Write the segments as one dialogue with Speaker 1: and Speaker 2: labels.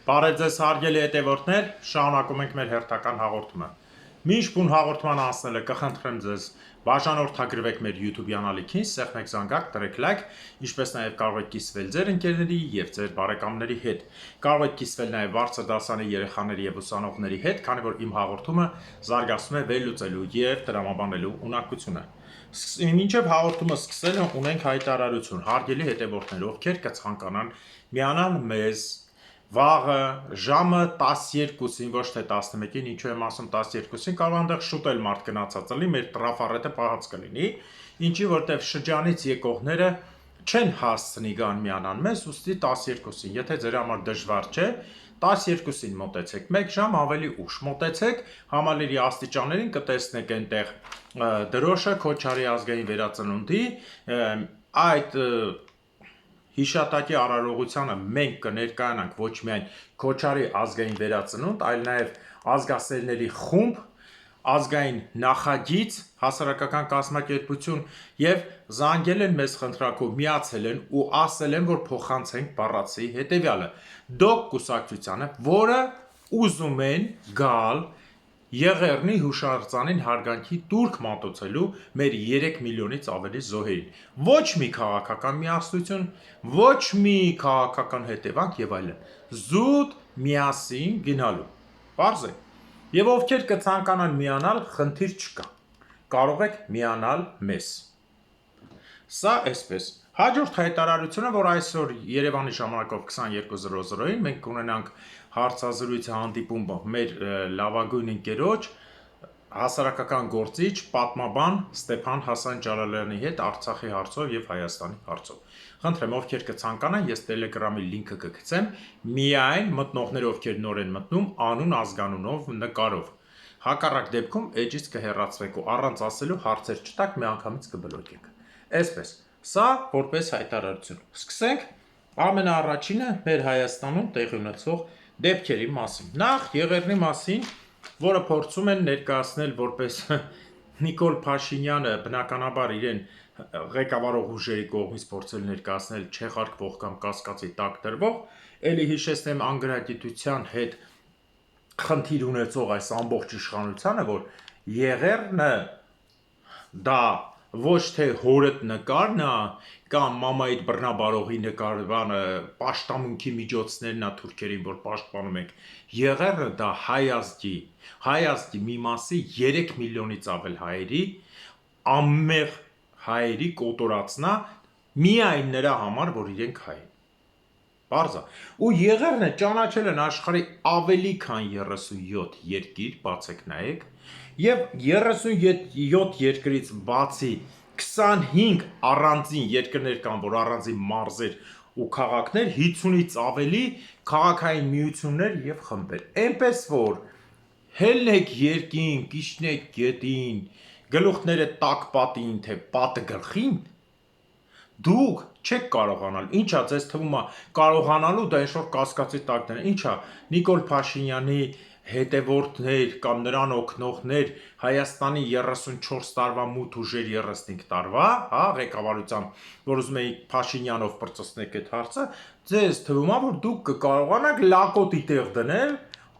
Speaker 1: Բարև ձեզ հարգելի հետևորդներ, շարունակում ենք մեր հերթական հաղորդումը։ Մինչ բուն հաղորդման անցնելը կխնդրեմ ձեզ բաժանորդագրվեք մեր YouTube-յան ալիքին, սեղմեք զանգակ, դրեք լայք, ինչպես նաև կարող եք կիսվել ձեր ընկերների եւ ձեր բարեկամների հետ։ Կարող եք կիսվել նաև բարձր դասանի երեխաների եւ ուսանողների հետ, քանի որ իմ հաղորդումը զարգացնում է վերլուծելու եւ տրամաբանելու ունակությունը։ Մինչև հաղորդումը սկսելը ունենք հայտարարություն։ Հարգելի հետևորդներ, ովքեր կցանկանան միանալ մեզ վաղը ժամը 12-ին, ոչ թե 11-ին, ինչու եմ ասում 12-ին, կարող այնտեղ շուտ էլ մարդ գնացած լինի, մեր տրաֆարետը պահած կլինի, ինչի որտեվ շրջանից եկողները չեն հասցնի գան միանան մեզ, ուստի 12-ին, եթե ձեր համար դժվար չէ, 12-ին մոտեցեք, 1 ժամ ավելի ուշ մոտեցեք, համալիրի աստիճաններին կտեսնեք այնտեղ դրոշը Քոչարի ազգային վերածնունդի, այդ հիշատակի արարողությանը մենք կներկայանանք ոչ միայն Քոչարի ազգային վերածնունդ, այլ նաև ազգասերների խումբ, ազգային նախագիծ, հասարակական կազմակերպություն եւ զանգել են մեզ խնդրակով, միացել են ու ասել են, որ փոխանցենք բառացի հետեւյալը. դոկ կուսակցությանը, որը ուզում են գալ Եղեռնի հուշարձանին հարգանքի տուրք մատուցելու մեր 3 միլիոնից ավելի զոհերին։ Ոչ մի քաղաքական միասնություն, ոչ մի քաղաքական հետևանք եւ այլն։ Զուտ միասին գնալու։ Պարզ է։ Եվ ովքեր կցանկանան միանալ, խնդիր չկա։ Կարող եք միանալ մեզ։ Սա այսպես։ Հաջորդ հայտարարությունը, որ այսօր Երևանի ժամանակով 22:00-ին մենք կունենանք հարցազրույց հանդիպում մեր լավագույն ընկերոջ, հասարակական գործիչ, պատմաբան Ստեփան Հասան Ջալալյանի հետ Արցախի հարցով եւ Հայաստանի հարցով։ Խնդրեմ, ովքեր կցանկանան, ես Telegram-ի լինքը կգցեմ, միայն մտնողներ, ովքեր նոր են մտնում, անուն, ազգանունով, նկարով։ Հակառակ դեպքում էջից կհեռացվեք ու առանց ասելու հարցեր չտաք, միանգամից կբլոկենք։ Այսպես, սա որպես հայտարարություն։ Սկսենք ամենաառաջինը մեր Հայաստանում տեղի ունեցող դեպքերի մասին։ Նախ Եղեռնի մասին, որը փորձում են ներկայացնել որպես Նիկոլ Փաշինյանը բնականաբար իրեն ղեկավարող ուժերի կողմից փորձել ներկայացնել չեղարկվող կամ կասկածի տակ դրվող, ելի հիշեցնեմ անգրագիտության հետ խնդիր ունեցող այս ամբողջ իշխանությանը, որ Եղեռնը դա ոչ թե հորդ նկարն է կամ մամայիդ բռնաբարողի նկարվանը պաշտամունքի միջոցներն է թուրքերին, որ պաշտպանում ենք, Եղեռնը դա հայ ազգի մի մասի 3 միլիոնից ավել հայերի, անմեղ հայերի կոտորածնա միայն նրա համար, որ իրենք հայ են։ Պարզ է։ Ու Եղեռնը ճանաչել են աշխարհի ավելի քան 37 երկիր, բացեք նայեք, եւ 37 երկրից բացի 25 առանձին երկրներ կան, որ առանձին մարզեր ու քաղաքներ, 50-ից ավելի քաղաքային միություններ եւ խմբեր։ Էնպես որ հելնեք երկին, կիչնեք գետին, գլուխները տակ պատին, թե պատը գլխին, դուք չեք կարողանալ, ինչա ձեզ թվում է կարողանալու դա ինչ-որ կասկածի տակ դնել, ինչա Նիկոլ Փաշինյանի հետևորդներ կամ նրան օգնողներ Հայաստանի 34 տարվա մութ ուժեր 35 տարվա, հա, ղեկավարությամբ, որ ուզում էի Փաշինյանով պրծցնեք այդ հարցը, ձեզ թվում է, որ դուք կկարողանաք լակոտի տեղ դնել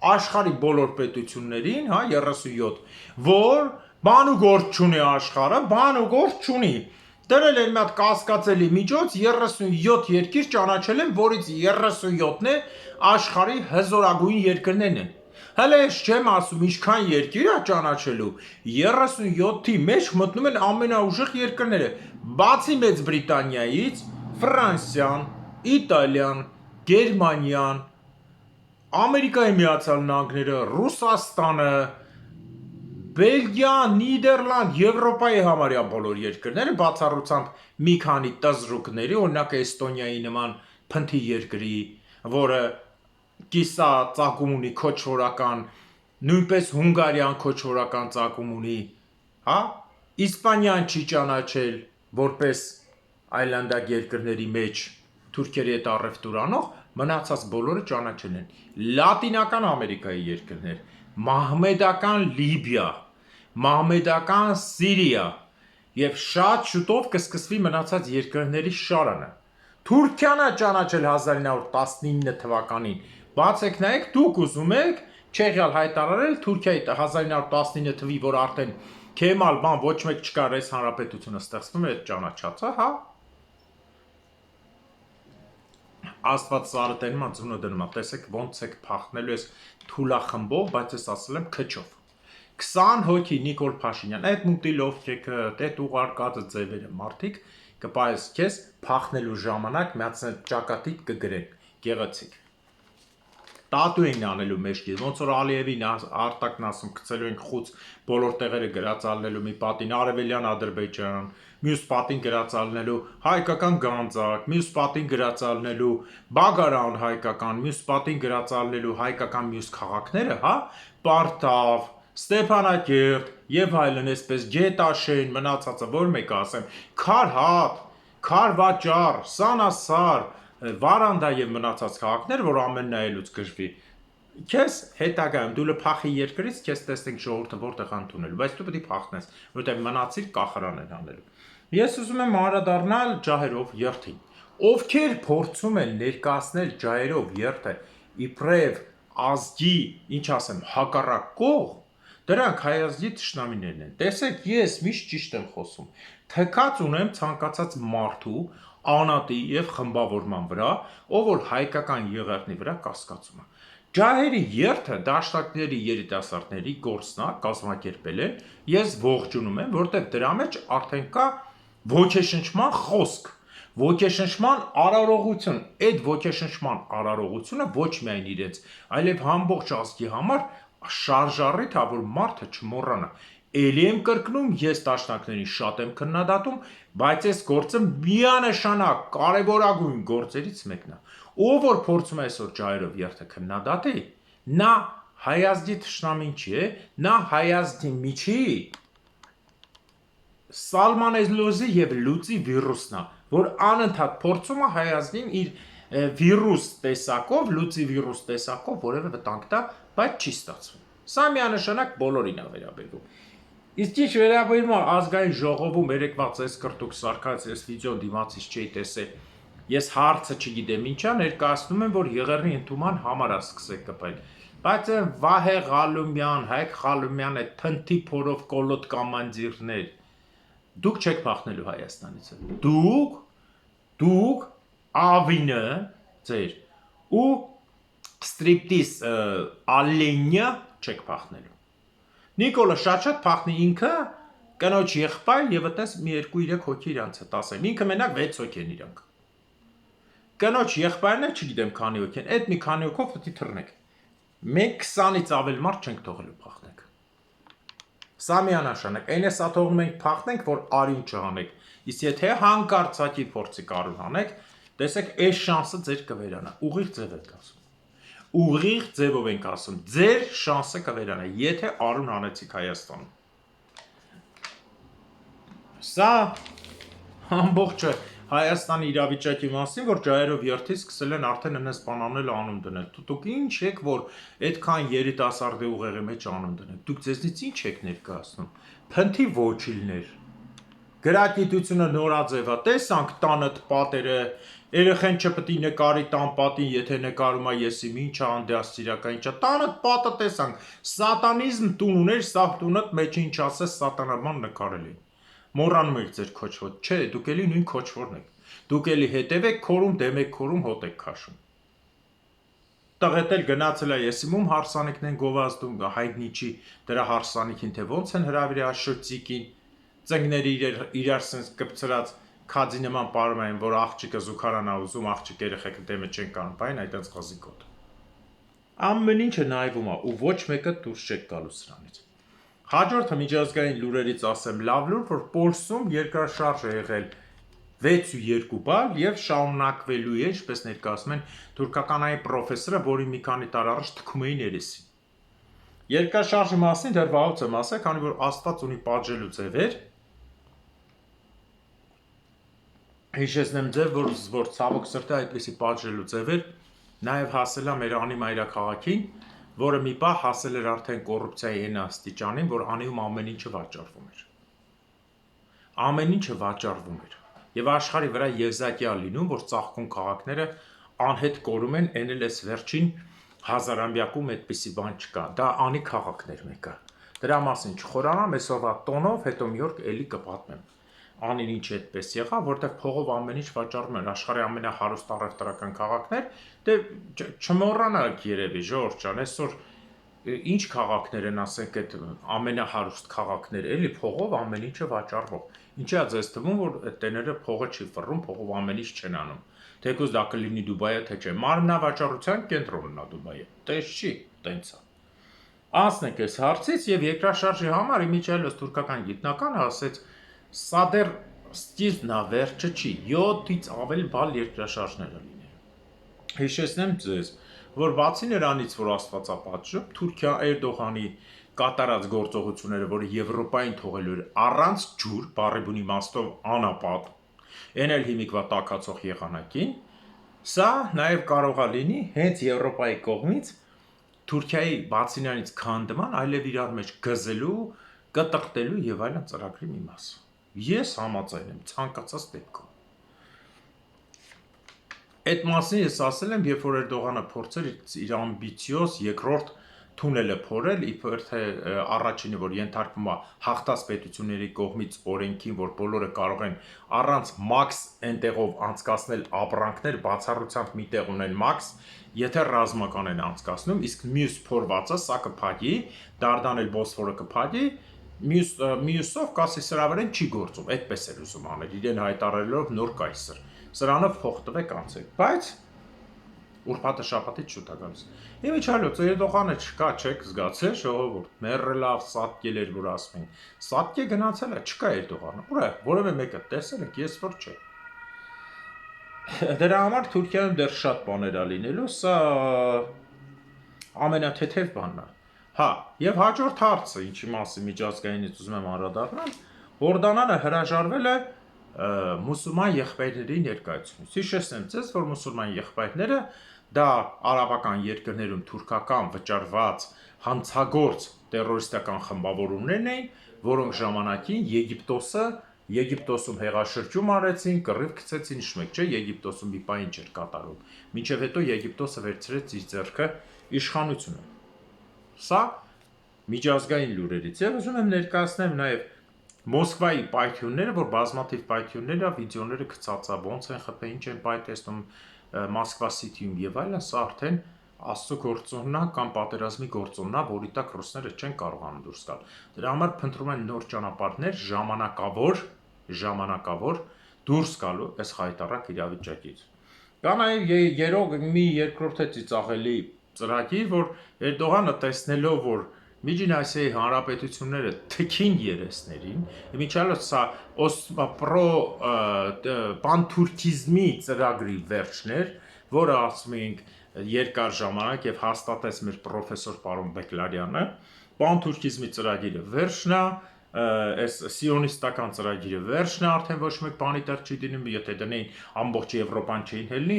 Speaker 1: աշխարհի բոլոր պետություններին, հա, 37, որ բան ու գործ չունի աշխարհը, բան ու գործ չունի։ Դրել են մի հատ կասկածելի միջոց 37 երկիր ճանաչել են, որից 37-ն է աշխարհի հզորագույն երկրներն են։ Հələ ես չեմ ասում ինչքան երկիր է ճանաչելու, 37-ի մեջ մտնում են ամենաուժեղ երկրները, բացի Մեծ Բրիտանիայից, Ֆրանսիան, Իտալիան, Գերմանիան, Ամերիկայի Միացյալ Նահանգները, Ռուսաստանը, Բելգիա, Նիդերլանդ, Եվրոպայի համարյա բոլոր երկրները, բացառությամբ մի քանի տզրուկների, օրինակ Էստոնիայի նման փնթի երկրի, որը կիսա ծագում ունի քոչվորական, նույնպես Հունգարիան քոչվորական ծագում ունի, հա, Իսպանիան չի ճանաչել որպես այլանդակ երկրների մեջ թուրքերի հետ առևտուր անող, մնացած բոլորը ճանաչել են։ Լատինական Ամերիկայի երկրներ, մահմեդական Լիբիա, մահմեդական Սիրիա եւ շատ շուտով կսկսվի մնացած երկրների շարանը։ Թուրքիան է ճանաչել 1919 թվականին։ Բացեք նայեք, դուք ուզում եք Չեխիալ հայտարարել Թուրքիայի 1919 թվի, որ արդեն Քեմալ բան ոչ մեկ չկա, այս հանրապետությունը ստեղծվում է, այդ ճանաչածը, հա։ Աստված սարը տենում է, ձունը դնում է, տեսեք ոնց եք փախնելու ես թուլախմբով, բայց ես ասել եմ քչով։ 20 հոգի Նիկոլ Փաշինյան, այդ մուտիլ ովքեքը, այդ ուղարկածը ձևերը մարդիկ կպայես քեզ փախնելու ժամանակ միացնել ճակատիդ կգրեն, գեղեցիկ։ Տատու էին անելու մեջքի, ոնց որ Ալիևին Արտակն ասում, գցելու ենք խուց բոլոր տեղերը գրածալնելու մի պատին Արևելյան Ադրբեջան, մյուս պատին գրածալնելու հայկական Գանձակ, մյուս պատին գրածալնելու Բագարան հայկական, մյուս պատին գրածալնելու հայկական մյուս քաղաքները, հա, Պարտավ, Ստեփանակերտ եւ այլն, այսպես Գետաշեն, մնացածը որ մեկը ասեմ, Քարհատ, Քարվաճառ, Սանասար, Վարանդա եւ մնացած քաղաքներ, որ ամեն նայելուց գժվի։ Քեզ հետագայում դու լփախի երկրից քեզ տեսնենք ժողովուրդը որտեղ ընդունելու, բայց դու պետք է փախնես, որտեղ մնացիր կախարան են անելու։ Ես ուզում եմ անդրադառնալ ջահերով երթին։ Ովքեր փորձում են ներկայացնել ջահերով երթը իբրև ազգի, ինչ ասեմ, հակառակ կողմ, դրանք հայազգի թշնամիներն են։ Տեսեք, ես միշտ ճիշտ եմ խոսում։ Թքած ունեմ ցանկացած մարդու անատի եւ խմբավորման վրա, ով որ հայկական եղերնի վրա կասկածում է։ Ջահերի երթը դաշնակների երիտասարդների գործն է, կազմակերպել են, ես ողջունում եմ, որտեղ դրա մեջ արդեն կա ոգեշնչման խոսք, ոգեշնչման արարողություն, այդ ոգեշնչման արարողությունը ոչ միայն իրենց, այլև ամբողջ ազգի համար շարժառիթ է, որ մարդը չմոռանա։ Էլի եմ կրկնում, ես դաշնակներին շատ եմ քննադատում, բայց այս գործը միանշանակ կարևորագույն գործերից մեկն է։ Ով որ փորձում է այսօր ջահերով երթը քննադատի, նա հայազգի թշնամին չի, նա հայազգի միջի սալմանեզլոզի եւ լուծի վիրուսն է, որ անընդհատ փորձում է հայազգին իր վիրուս տեսակով, լուծի վիրուս տեսակով որևէ վտանգ տա, բայց չի ստացվում։ Սա միանշանակ բոլորին է վերաբերվում։ Իսկ ինչ վերաբերում է ազգային ժողովում երեկվաց այս կրտուկ սարքած այս վիդեոն դիմացից չէի տեսել, ես հարցը չգիտեմ ինչա, ներկայացնում եմ, որ եղեռնի ընդունման համար է սկսեք կպել, բայց Վահե Ղալումյան, Հայկ Ղալումյան, այդ թնթի փորով կոլոտ կամանդիրներ, դուք չեք փախնելու Հայաստանից, դուք ավինը ձեր ու ստրիպտիզ ալենյա չեք փախնելու։ Նիկոլը շատ փախնի ինքը, կնոջ եղբայր եւ այդպես մի 2-3 հոգի իրանց հետ ասեմ։ Ինքը մենակ 6 հոգի են իրանք։ Կնոջ եղբայրն է, չգիտեմ քանի հոգի են, այդ մի քանի հոգով պետք է թռնեք։ Մենք 20-ից ավել մարդ չենք թողելու փախնեք։ Սա միանշանակ, այն է սա թողնում ենք փախնենք, որ արյուն չհանեք։ Իսկ եթե հանկարծակի փորձի կարուն հանեք, տեսեք, այս շանսը ձեր կվերանա։ Ուղիղ ձև եք ասում։ Ուղիղ ձևով ենք ասում, ձեր շանսը կվերանա, եթե արուն հանեցիք Հայաստանում։ Սա ամբողջը Հայաստանի իրավիճակի մասին, որ ջահերով երթի սկսել են արդեն հենց բանանել անուն դնել։ Դուք ինչ եք, որ այդքան երիտասարդի ուղեղի մեջ անուն դնեք։ Դուք ձեզնից ինչ եք ներկայացնում։ Փնթի ոչիլներ։ Գրագիտությունը նորաձև է, տեսանք տանդ պատերը, երեխեն չպետք է նկարի տան պատին, եթե նկարում է եսի ինչ է անդիասիրական ինչա, տանդ պատը տեսանք, սատանիզմ տուն ուներ, սա տունը մեջ ինչ ասես սատանաման նկարել էին։ Մոռանում եք ձեր քոչվոտ, չէ, դուք էլի նույն քոչվորն եք, դուք էլի հետև եք քորում, դեմ եք քորում, հոտ եք քաշում։ Տղետ էլ գնացել է եսիմում հարսանիքն են գովազդում, հայտնի չի դրա հարսանիքին, թե ոնց են հրավիրի աշոտիկին, ծնգները իրար սենց կպցրած քadzի նման պարում են, որ աղջիկը զուգարան է ուզում, աղջիկ երեխեքը դեմը չեն կանում, բայն այդպես խզիկոտ։ Ամեն ինչը նայվում է ու ոչ մեկը դուրս չեք գալու սրանից։ Հաջորդը միջազգային լուրերից ասեմ լավ լուր, որ Պոլսում երկրաշարժ է եղել 6.2 բալ եւ շարունակվելու է, ինչպես ներկայացնում են թուրքականային պրոֆեսորը, որի մի քանի տարի առաջ թքում էին երեսին։ Երկրաշարժի մասին դեռ վաղուց եմ ասել, քանի որ Աստված ունի պատժելու ձևեր։ Հիշեցնեմ ձեզ, որ ցավոք սրտի այդպիսի պատժելու ձևեր նաև հասել է մեր անիմայրաքաղաքին, որը մի պահ հասել էր արդեն կոռուպցիայի այն աստիճանին, որ անում ամեն ինչը վաճառվում էր։ Ամեն ինչը վաճառվում էր։ եւ աշխարհի վրա եզակի է լինում, որ ծաղկուն քաղաքները անհետ կորում են, այն էլ էս վերջին հազարամյակում այդպիսի բան չկա։ Դա անի քաղաքներ մեկը։ Դրա մասին չխորանամ, այսօրվա տոնով, հետո մի օր էլի կպատմեմ։ Անին ինչ այդպես եղավ, որտեղ փողով ամեն ինչ վաճառում են, աշխարհի ամենահարուստ առևտրական քաղաքներ, դե չմոռանաք երևի, Ժորժ ջան, այսօր ինչ քաղաքներ են, ասենք, այդ ամենահարուստ քաղաքները, էլի փողով ամեն ինչը վաճառվող։ Ինչի՞ է ձեզ թվում, որ այդ տեները փողը չի ֆռռում, փողով ամեն ինչ չեն անում։ Թեկուզ դա կլինի Դուբայը, թե չէ։ Մարմնավաճառության կենտրոնն է Դուբայը։ Տես չի, տենց է։ Անցնենք այս հարցից եւ երկրաշարժի համար իմիջիայլոց թուրքական գիտնականը ասեց, սա դեռ սկիզբն է, վերջը չի, 7-ից ավելի բալ երկրաշարժներ լինելու։ Հիշեցնեմ ձեզ, որ բացի նրանից, որ Աստվածապատժում, Թուրքիա Էրդողանի կատարած գործողությունները, որը Եվրոպային թողելու էր առանց ջուր, բառի իմաստով անապատ, այն էլ հիմիկվա տաքացող եղանակին, սա նաև կարող է լինի հենց Եվրոպայի կողմից Թուրքիայի բացի նրանից քանդման, այլև իրար մեջ գզելու, կտրտելու եւ այլն ծրագրի մի մասը։ Ես համաձայն եմ ցանկացած դեպքում։ Այդ մասին ես ասել եմ, երբ որ Էրդողանը փորձեր իր ամբիցիոզ երկրորդ թունելը փորել, իբր թե առաջինը, որ ենթարկվում է հաղթած պետությունների կողմից օրենքին, որ բոլորը կարող են առանց մաքս այնտեղով անցկացնել ապրանքներ, բացառությամբ մի տեղ ունեն մաքս, եթե ռազմական են անցկացնում, իսկ մյուս փորվածը սա կփակի, Դարդան էլ Բոսֆորը կփակի, մյուսով կասի սրա վրա չի գործում, այդպես էր ուզում անել, իրեն հայտարարելով նոր կայսր, սրանով փող տվեք անցեք, բայց ուրբաթը շաբաթից շուտ է գալիս։ Իմիջիայլոց Էրդողանը չկա, չեք զգացել, ժողովուրդ, մեռելավ, սատկել էր, որ ասում են, սատկե գնացել է, չկա Էրդողանը, ուր է, որևէ մեկը տեսել եք, ես որ չէ։ Դրա համար Թուրքիայում դեռ շատ բաներ է լինելու, սա ամենաթեթև բանն է։ Հա, եւ հաջորդ հարցը, ինչի մասին միջազգայինից ուզում եմ անդրադառնալ, Հորդանանը հրաժարվել է մուսուլման եղբայրների ներկայությունից։ Հիշեցնեմ ձեզ, որ մուսուլման եղբայրները դա արաբական երկրներում թուրքական վճարված հանցագործ տերորիստական խմբավորումներն էին, որոնք ժամանակին Եգիպտոսում հեղաշրջում արեցին, կռիվ գցեցին, հիշում եք, չէ, Եգիպտոսում մի պահ ինչ էր կատարում։ Մինչև հետո Եգիպտոսը վերցրեց իր ձեռքը իշխանությունը։ Սա միջազգային լուրերից է, ուզում եմ ներկայացնեմ նաև Մոսկվայի պայթյունները, որ բազմաթիվ պայթյունները, վիդեոները գցած է, ոնց են խփել, ինչ են պայթեցնում Մոսկվա Սիթիում եւ այլն, սա արդեն Աստծո գործոնն է կամ պատերազմի գործոնն է, որի տակ ռուսները չեն կարողանում դուրս գալ։ Դրա համար փնտրում են նոր ճանապարհներ, ժամանակավոր դուրս գալու այս խայտառակ իրավիճակից։ Կա նաև երող մի երկրորդը ծիծաղելի ծրագիր, որ Էրդողանը տեսնելով, որ Միջին Ասիայի հանրապետությունները թքին երեսներին, իմիջիայլոց սա պանթուրքիզմի ծրագրի վերջն էր, որը ասում ենք երկար ժամանակ եւ հաստատեց մեր պրոֆեսոր պարոն Բեկլարյանը, պանթուրքիզմի ծրագիրը վերջն է, այս սիոնիստական ծրագիրը վերջն է, արդեն ոչ մեկ բանի տեղ չի դնում, եթե դնեին ամբողջ Եվրոպան չէին հելնի,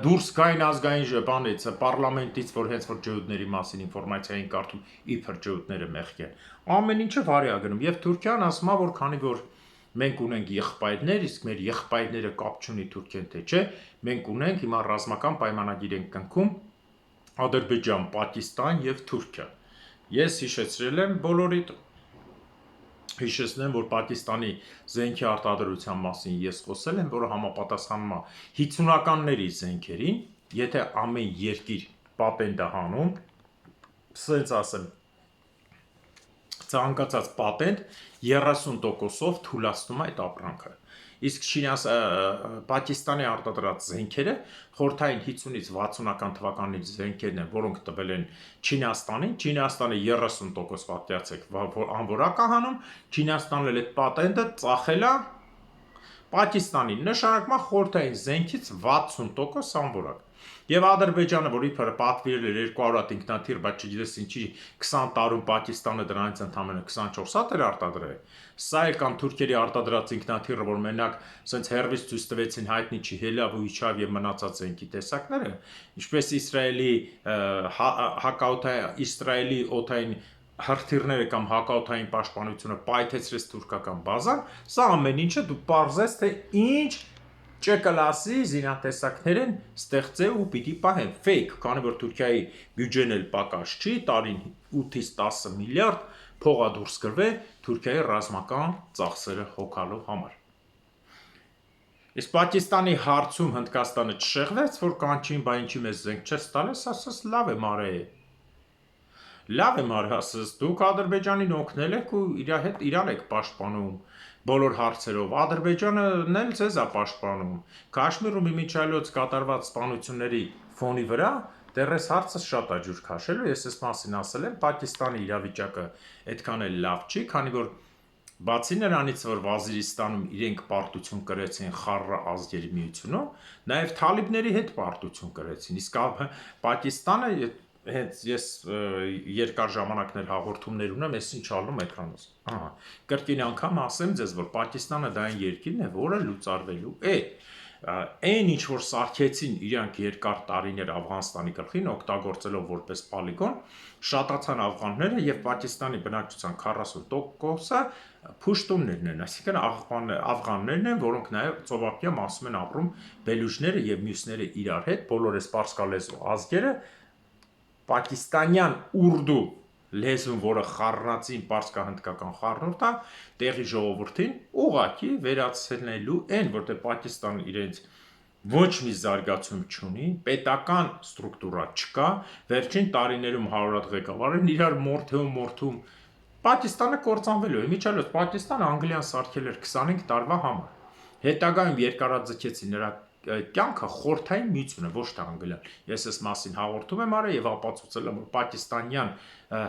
Speaker 1: դուրս գային ազգային բանից, պարլամենտից, որ հենց որ ջհուդների մասին ինֆորմացիա էին կարդում, իբր ջհուդները մեղք են։ Ամեն ինչը վարի է գնում, եւ Թուրքիան ասում է, որ քանի որ մենք ունենք եղբայրներ, իսկ մեր եղբայրները կապ չունի Թուրքիան թե չէ, մենք ունենք հիմա ռազմական պայմանագիր ենք կնքում Ադրբեջան, Պակիստան եւ Թուրքիա։ Ես հիշեցրել եմ բոլորիդ Հիշեցնեմ, որ Պակիստանի զենքի արտադրության մասին ես խոսել եմ, որը համապատասխանում է 50-ականների զենքերին, եթե ամեն երկիր պատենտ է հանում, սենց ասեմ, ցանկացած պատենտ 30%-ով թուլացնում է այդ ապրանքը։ Իսկ Պակիստանի արտադրած զենքերը խորհրդային 50-ից 60-ական թվականների զենքերն են, որոնք տվել են Չինաստանին, Չինաստանը 30% պատկերացեք անվորակ է հանում, Չինաստանն էլ այդ պատենտը ծախել է Պակիստանին, նշանակում է խորհրդային զենքից 60% անվորակ։ Եվ Ադրբեջանը, որ իբր պատվիրել էր 200 հատ ինքնաթիռ, բայց չգիտես ինչի 20 տարում Պակիստանը դրանից ընդամենը 24 հատ էր արտադրել։ Սա է կամ թուրքերի արտադրած ինքնաթիռը, որ մենակ սենց հերվից ցույց տվեցին հայտնի չի, հելավ ու իջավ եւ մնացած զենքի տեսակները, ինչպես Իսրայելի օթային հրթիռները կամ հակաօդային պաշտպանությունը պայթեցրեց թուրքական բազան, սա ամեն ինչը դու պարզես, թե ինչ Չ-կլասի զինատեսակներ են ստեղծել ու պիտի պահեն fake, քանի որ Թուրքիայի բյուջեն էլ պակաս չի, տարին 8-ից 10 միլիարդ փողա դուրս գրվե Թուրքիայի ռազմական ծախսերը հոգալու համար։ Իսկ Պակիստանի հարցում Հնդկաստանը չշեղվեց, որ կանչին, բա ինչի մեզ զենք չես տալիս, ասաց լավ է մարե։ Լավ եմ ասաց, դուք Ադրբեջանին օգնել եք ու իրար եք պաշտպանում բոլոր հարցերով, Ադրբեջանն էլ ձեզ է պաշտպանում։ Քաշմիրում իմիջիայլոց կատարված սպանությունների ֆոնի վրա դեռ այս հարցը շատ է ջուր քաշելու, ես այս մասին ասել եմ, Պակիստանի իրավիճակը այդքան էլ լավ չի, քանի որ բացի նրանից, որ Վազիրիստանում իրենք պարտություն կրեցին Խառը ազգերի միությունում, նաև թալիբների հետ պարտություն կրեցին, իսկ Պակիստանը հենց ես երկար ժամանակներ հաղորդումներ ունեմ, ես ինչ ալնում էկրանոց։ Կրկին անգամ ասեմ ձեզ, որ Պակիստանը դա այն երկիրն է, որը լուծարվելու է։ Այն ինչ որ սարքեցին իրանք երկար տարիներ Աֆղանստանի գլխին, օգտագործելով որպես պոլիգոն, շատացան աֆղանները եւ Պակիստանի բնակչության 40%-ը փուշտուններն են, այսինքն աֆղաններն են, որոնք նաեւ ծովափնյա մասում են ապրում բելուջները եւ մյուսները իրար հետ, բոլոր այս պարսկալեզու ազգերը Պակիստանյան ուրդու լեզուն, որը խառնածին պարսկահնդկական խառնուրդ է, տեղի ժողովրդին ուղղակի վերացնելու են, որտեղ Պակիստանը իրենց ոչ մի զարգացում չունի, պետական ստրուկտուրա չկա, վերջին տարիներում հարյուրատ ղեկավարներն իրար մորթում, Պակիստանը կործանվելու է, միջալոց Պակիստանը Անգլիան սարքել էր 25 տարվա համար, հետագայում երկարաձգեցին նրա կյանքը խորթային միությունը, ոչ թե Անգլիան։ Ես այս մասին հաղորդում եմ արել եւ ապացուցել եմ, որ պակիստանյան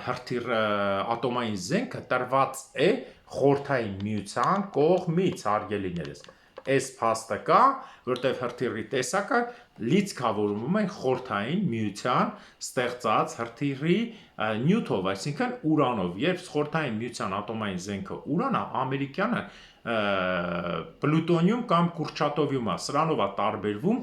Speaker 1: հրթիռ ատոմային զենքը տրված է խորթային միության կողմից, հարգելիներս։ Այս փաստը կա, որտեղ հրթիռի տեսակը լիցքավորվում է խորթային միության ստեղծած հրթիռի նյութով, այսինքն ուրանով։ Երբ խորթային միության ատոմային զենքը ուրանա, ամերիկյանը պլուտոնիում կամ կուրչատովիում է, սրանով է տարբերվում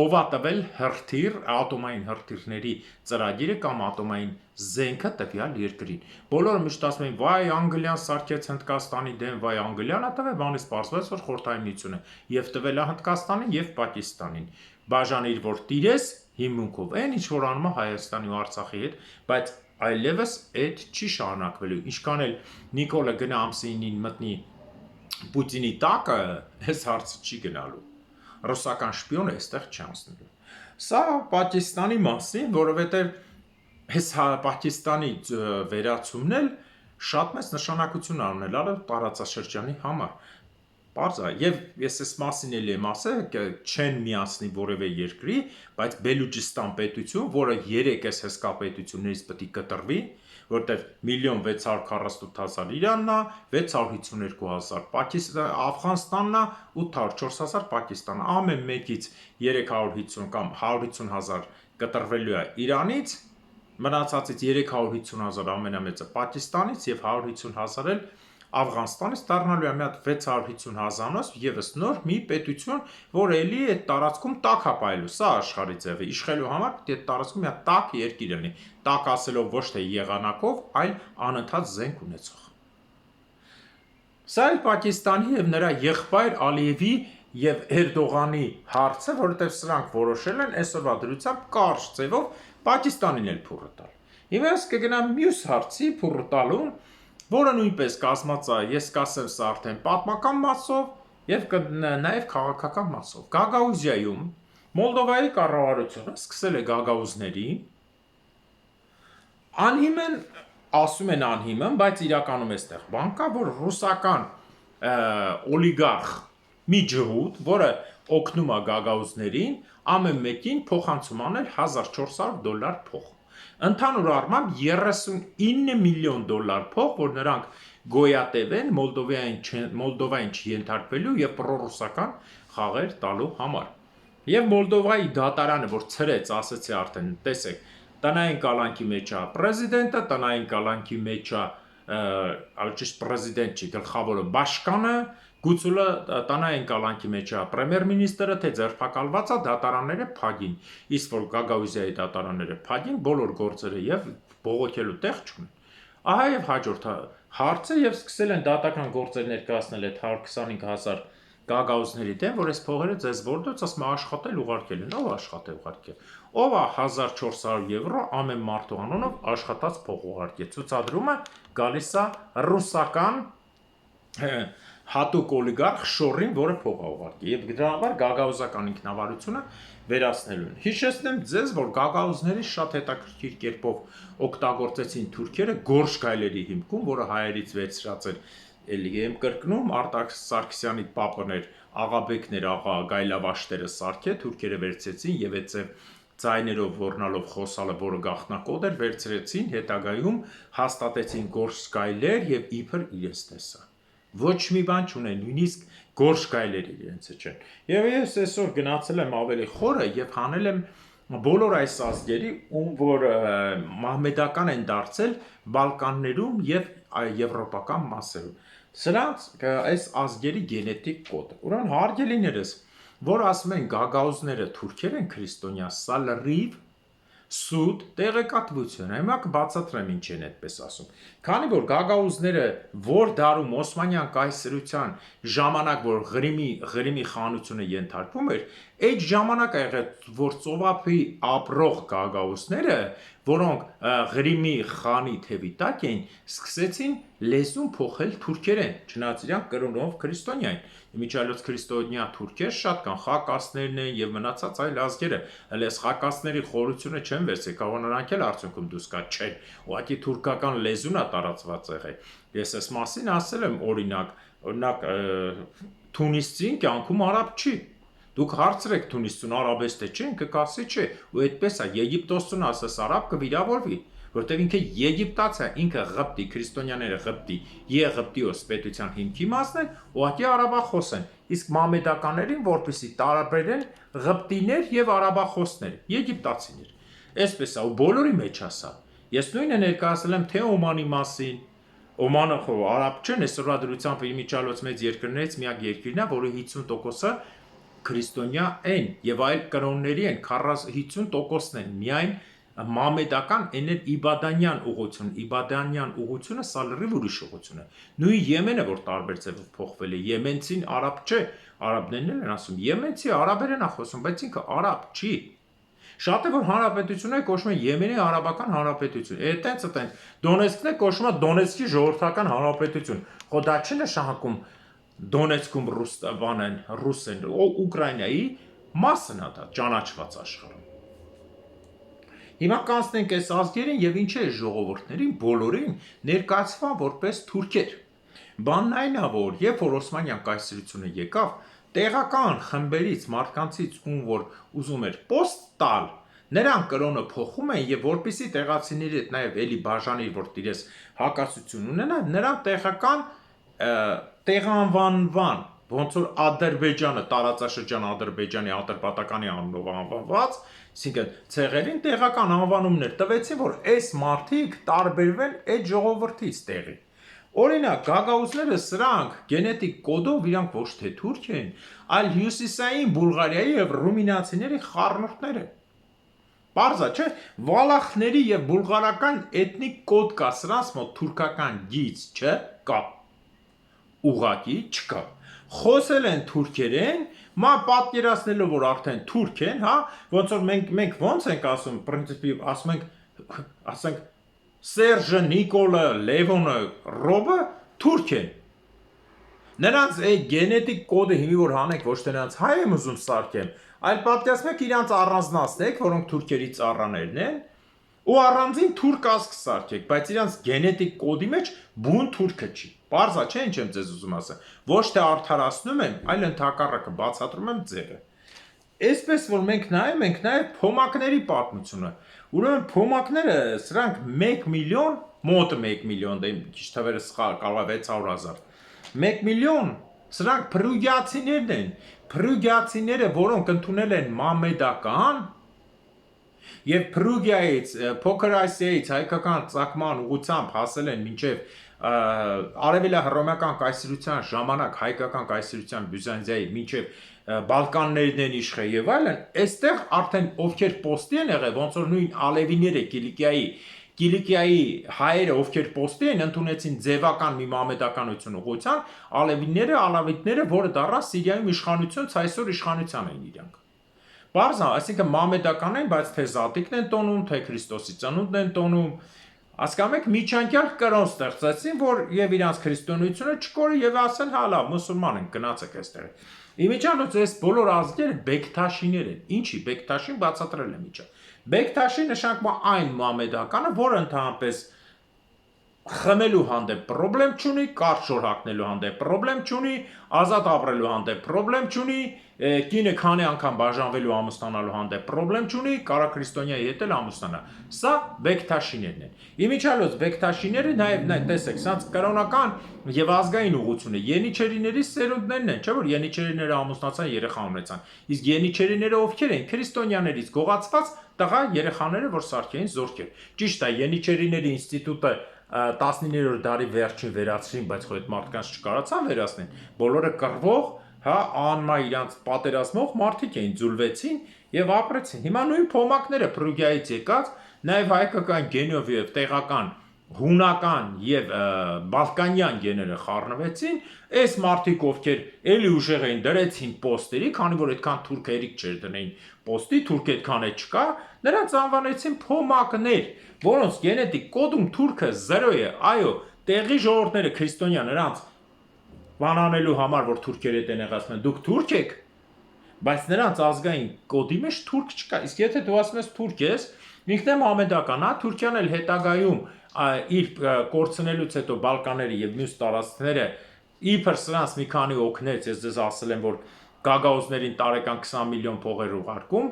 Speaker 1: ով է տվել հրթիռ, ատոմային հրթիռների ծրագիրը կամ ատոմային զենքը տվյալ երկրին։ Բոլորը միշտ ասում են, վայ Անգլիան սարքեց Հնդկաստանի դեմ, վայ Անգլիան է տվել, բանից պարզվեց, որ խորհրդային միությունը եւ տվել է Հնդկաստանին եւ Պակիստանին։ Բաժանիր, որ տիրես հիմունքով, այն ինչ որ անում է Հայաստանի ու Արցախի հետ, բայց այլևս այդ չի շարունակվելու։ Ինչքան էլ Նիկոլը գնա ամսինին մտնի Պուտինի տակը, այս հարցը չի գնալու։ Ռուսական շպիոնը այստեղ չի անցնելու։ Սա Պակիստանի մասին, որովհետև այս Պակիստանի վերացումն էլ շատ մեծ նշանակություն ունենալ է տարածաշրջանի համար։ Պարզ է, եւ ես այս մասին էլ եմ ասել, չեն միացնի որևէ երկրի, բայց Բելուջիստան պետություն, որը 3 այս հսկա պետություններից պետք է կտրվի, որտեղ 1.648.000 Իրանն է, 652.000 Աֆղանստանն է, 804.000 Պակիստանը, ամեն մեկից 350 կամ 150.000 կտրվելու է Իրանից, մնացածից 350.000 ամենամեծը Պակիստանից եւ 150.000 էլ Աֆղանստանից դառնալու է մի հատ 650.000-ով եւս նոր մի պետություն, որը էլի այդ տարածքում տակ է պայելու, սա աշխարհի ձևը, իշխելու համար պետք է այդ տարածքում մի հատ տակ երկիր լինի, տակ ասելով ոչ թե եղանակով, այլ անընդհատ զենք ունեցող։ Սա էլ Պակիստանի եւ նրա եղբայր Ալիևի եւ Էրդողանի հարցը, որովհետեւ սրանք որոշել են այսօրվա դրությամբ կարճ ձևով Պակիստանին էլ փուռը տալ։ Հիմա ես կգնամ մյուս հարցի փուռը տալուն, որը նույնպես կազմած է, ես կասեմ սա արդեն պատմական մասով եւ նաեւ քաղաքական մասով։ Գագաուզիայում Մոլդովայի կառավարությունը սկսել է գագաուզների անհիմն, ասում են անհիմն, բայց իրականում էստեղ բան կա, որ ռուսական օլիգարխ մի ջհուդ, որը օգնում է գագաուզներին, ամեն մեկին փոխանցում անել $1400 փող։ Ընդհանուր առմամբ 39 միլիոն դոլար փող, որ նրանք գոյատևեն Մոլդովային չենթարկվելու եւ պրոռուսական խաղեր տալու համար։ Եվ Մոլդովայի դատարանը, որ ցրեց, ասացի արդեն, տեսեք, տնային կալանքի մեջ է պրեզիդենտը, տնային կալանքի մեջ է, ճիշտ պրեզիդենտ չի, գլխավորը Բաշկանը, Գուցուլը տնային կալանքի մեջ է պրեմիեր-մինիստրը, թե ձերբակալված է դատարանները փագին, իսկ որ Գագաուզիայի դատարանները փագին, բոլոր գործերը եւ բողոքելու տեղ չունեն։ Ահա եւ հաջորդ հարցը եւ սկսել են դատական գործեր ներկայացնել այդ 125,000 գագաուզների դեմ, որ այս փողերը ձեզ որտոց ասում աշխատել ուղարկել են, ով աշխատել ուղարկել։ Ով է 1400 եվրո ամեն մարդու անունով աշխատած փող ուղարկել։ Ցուցադրումը գալիս է ռուսական հատուկ օլիգարխ Շորին, որը փող է ուղարկել եւ դրա համար գագաուզական ինքնավարությունը վերացնելու են։ Հիշեցնեմ ձեզ, որ գագաուզների շատ հետաքրքիր կերպով օգտագործեցին թուրքերը Գորշ գայլերի հիմքում, որը հայերից վերցրած էր էլի եմ կրկնում Արտակ Սարգսյանի պապներ, աղաբեկներ, աղա գայլավաշտերը սարքե թուրքերը վերցրեցին եւ այդ ձայներով որնալով խոսալը, որը գաղտնակոդ էր, վերցրեցին, հետագայում հաստատեցին Գորշ գայլեր եւ իբր իրենց տեսա։ Ոչ մի բան չունեն, նույնիսկ Գորշ գայլերը իրենցը չեն։ Եվ ես այսօր գնացել եմ ավելի խորը եւ հանել եմ բոլոր այս ազգերի, որ մահմեդական են դարձել Բալկաններում եւ եվրոպական մասերում։ Սրանց այս ազգերի գենետիկ կոդը։ Ուրեմն հարգելիներս, որ ասում են գագաուզները թուրքեր են քրիստոնյա, սա լրիվ սուտ տեղեկատվություն, հիմա կբացատրեմ ինչ են այդպես ասում։ Քանի որ գագաուզները որ դարում Օսմանյան կայսրության ժամանակ, որ Ղրիմի խանությունը ենթարկվում էր, այդ ժամանակ եղել, որ ծովափի ապրող գագաուզները, որոնք Ղրիմի խանի թևի տակ էին, սկսեցին լեզուն փոխել թուրքերեն, չնայած իրանք կրոնով քրիստոնյա են։ Իմիջիայլոց քրիստոնյա թուրքեր շատ կան, խակասներն են եւ մնացած այլ ազգերը, հələ այս խակասների խորությունը չեն վերցել, կարող նրանք էլ արդյունքում դուրս գա չեն։ Ուղղակի թուրքական լեզուն է տարածված եղել։ Ես այս մասին ասել եմ օրինակ Թունիսցին կյանքում արաբ չի։ Դուք հարցրեք Թունիսցուն արաբես թե չէ, ինքը կասի չէ, ու այդպես է, Եգիպտոսցուն ասես արաբ կվիրավորվի, որտեղ ինքը Եգիպտաց է, ինքը Ղպտի, քրիստոնյաները Ղպտի, Եգիպտիոս պետության հիմքի մասն են, ուղղակի արաբախոս են, իսկ մամեդականներին որպեսզի տարբերեն Ղպտիներ եւ արաբախոսներ, եգիպտացիներ։ Այսպես է, ու բոլորի մեջ է սա։ Ես նույնը ներկայացրել եմ թե Օմանի մասին, Օմանը արաբ չեն, այսօրվա դրությամբ իմիջիայլոց մեծ երկրներից միակ երկիրն է, որը 50%-ը քրիստոնյա են եւ այլ կրոնների են 50%-ն են միայն մամեդական էներ իբադանյան ուղությունը սա լրիվ ուրիշ ուղություն է։ Նույն Եմենը, որ տարբեր ձևով փոխվել է, եմենցին արաբ չէ, արաբներն են ասում, եմենցի արաբերեն է խոսում, բայց ինքը արաբ չի։ Շատ է որ հանրապետությունները կոչվում են Եմենի արաբական հանրապետություն։ Այտենց Դոնեցկն է կոչվում է Դոնեցկի ժողովրդական հանրապետություն։ Խո դա չի նշանակում Դոնեցկում ռուս են, Ուկրաինայի մասն է դա, ճանաչված աշխարհում։ Հիմա կանցնենք այս ազգերին եւ ինչ է ժողովուրդներին բոլորին ներկայացվան որպես թուրքեր։ Բանն այն է, որ երբ որ Օսմանյան կայսրությունը եկավ, տեղական խմբերից մարդկանցից որ ուզում էր պոստ տալ, նրանք կրոնը փոխում են եւ որպեսի տեղացիների հետ նաեւ էլի բաժանի որ տիրես հակասություն ունենա, նրանք տեղական տեղանվանվան, ոնց որ Ադրբեջանը, տարածաշրջան Ադրբեջանի Ատրպատականի անունով անվանված, այսինքն ցեղերին տեղական անվանումներ տվեցին, որ այս մարդիկ տարբերվեն այդ ժողովրդից տեղի։ Օրինակ, գագաուզները սրանք գենետիկ կոդով իրանք ոչ թե թուրք են, այլ հյուսիսային Բուլղարիայի եւ ռումինացիների խառնուրդներ են։ Պարզ է, չէ՞, վալախների եւ բուլղարական էթնիկ կոդ կա, սրանց մոտ թուրքական գիծ չկա։ Ուղղակի չկա։ Խոսել են թուրքերեն, պատկերացնելով որ արդեն թուրք են, հա, ոնց որ մենք ոնց ենք ասում, պրինցիպի ասենք Սերժը, Նիկոլը, Լևոնը, Ռոբը թուրք են։ Նրանց այդ գենետիկ կոդը հիմի որ հանեք, ոչ թե նրանց հայ եմ ուզում սարքեմ, այլ պատկերացնեք իրանց առանձնացնեք, որոնք թուրքերի ծառաներն են, ու առանձին թուրք ազգ սարքեք, բայց իրանց գենետիկ կոդի մեջ բուն թուրքը չի։ Պարզ է, չէ՞ ինչ եմ ձեզ ուզում ասել։ Ոչ թե արդարացնում եմ, այլ ընդհակառակը բացատրում եմ ձևը։ Այսպես որ մենք նայում ենք նաև փոմակների պատմությունը։ Ուրեմն փոմակները սրանք 1 միլիոն, մոտ 1 միլիոն, դե քիչ թվերը սխալ, կարող է 600,000։ 1 միլիոն սրանք փրուգիացիներն են։ Փրուգիացիները, որոնք ընդունել են մամեդական եւ Փրուգիայից, Փոքր Ասիայից հայկական ցակման ուղությամբ հասել են մինչեւ Արևելահռոմեական կայսրության ժամանակ հայկական կայսրության Բյուզանդիայի մինչև Բալկաններն են իշխել եւ այլն, այստեղ արդեն ովքեր պոստի են եղել, ոնց որ նույն Ալևիները Կիլիկիայի Կիլիկիայի հայերը, ովքեր պոստի են, ընդունեցին ձևական մի մամեդականություն ուղղության, ալավիտները, որը դառավ Սիրիայում իշխանություն, այսօր իշխանության են իրանք։ Բարձա, այսինքն մամեդական են, բայց թե զատիկն են տոնում, թե Քրիստոսի ծնունդն են տոնում, հասկանում եք, միջանկյալ կրոն ստեղծեցին, որ եւ իրանց քրիստոնեությունը չկորի եւ ասեն, հա լավ, մուսուլման են, գնացեք այստեղ։ Իմիջիալոց այս բոլոր ազգերը բեկթաշիներ են։ Ինչի բեկթաշին բացատրել եմ իջա։ Բեկթաշի նշանակում է այն մամեդականը, որը ընդհանրապես խմելու հանդեպ պրոբլեմ չունի, կարճ շոր հագնելու հանդեպ պրոբլեմ չունի, ազատ ապրելու հանդեպ պրոբլեմ չունի, կինը քանի անգամ բաժանվելու ամուսնանալու հանդեպ պրոբլեմ չունի, կարա քրիստոնյայի հետ էլ ամուսնանա։ Սա բեկթաշիներն են։ Իմիջիալոց բեկթաշիները նաև տեսեք, սրանց կրոնական եւ ազգային ուղղությունը Ենիչերիների սերունդներն են, չէ՞ որ Ենիչերիները ամուսնացան, երեխա ունեցան։ Իսկ Ենիչերիները ովքեր են, քրիստոնյաներից գողացված տղա երեխաները, որ սարքեին զորքեր։ Ճիշտ է, Ենիչերիների ինստիտուտը 19-րդ դարի վերջին վերացրին, բայց խո այդ մարդկանց չկարացան վերացնեն։ Բոլորը կռվող, հա, անմա իրանց պատերազմող մարդիկ էին, ձուլվեցին եւ ապրեցին։ Հիմա նույն փոմակները Պրուգիայից եկած, նաեւ հայկական գենով եւ տեղական հունական եւ բալկանյան գեները խառնվեցին, այս մարդիկ ովքեր էլի ուժեղ էին դրեցին պոստերի, քանի որ այդքան թուրք հերիք չէր դնեին պոստի, թուրք այդքան է չկա, նրանց անվանեցին փոմակներ, որոնց գենետիկ կոդում թուրքը 0 է, այո, տեղի ժողովուրդները քրիստոնյա նրանց բանանելու համար, որ թուրքերը հետ են եղածն են, դուք թուրք եք, բայց նրանց ազգային կոդի մեջ թուրք չկա, իսկ եթե դու ասում ես թուրք ես, ինքն է մամեդական, հա, Թուրքիան էլ հետագայում իր կորցնելուց հետո Բալկանների եւ մյուս տարածքները իբր սրանց մի քանի օգնեց, ես ձեզ ասել եմ, որ գագաուզներին տարեկան 20 միլիոն փողեր ուղարկում,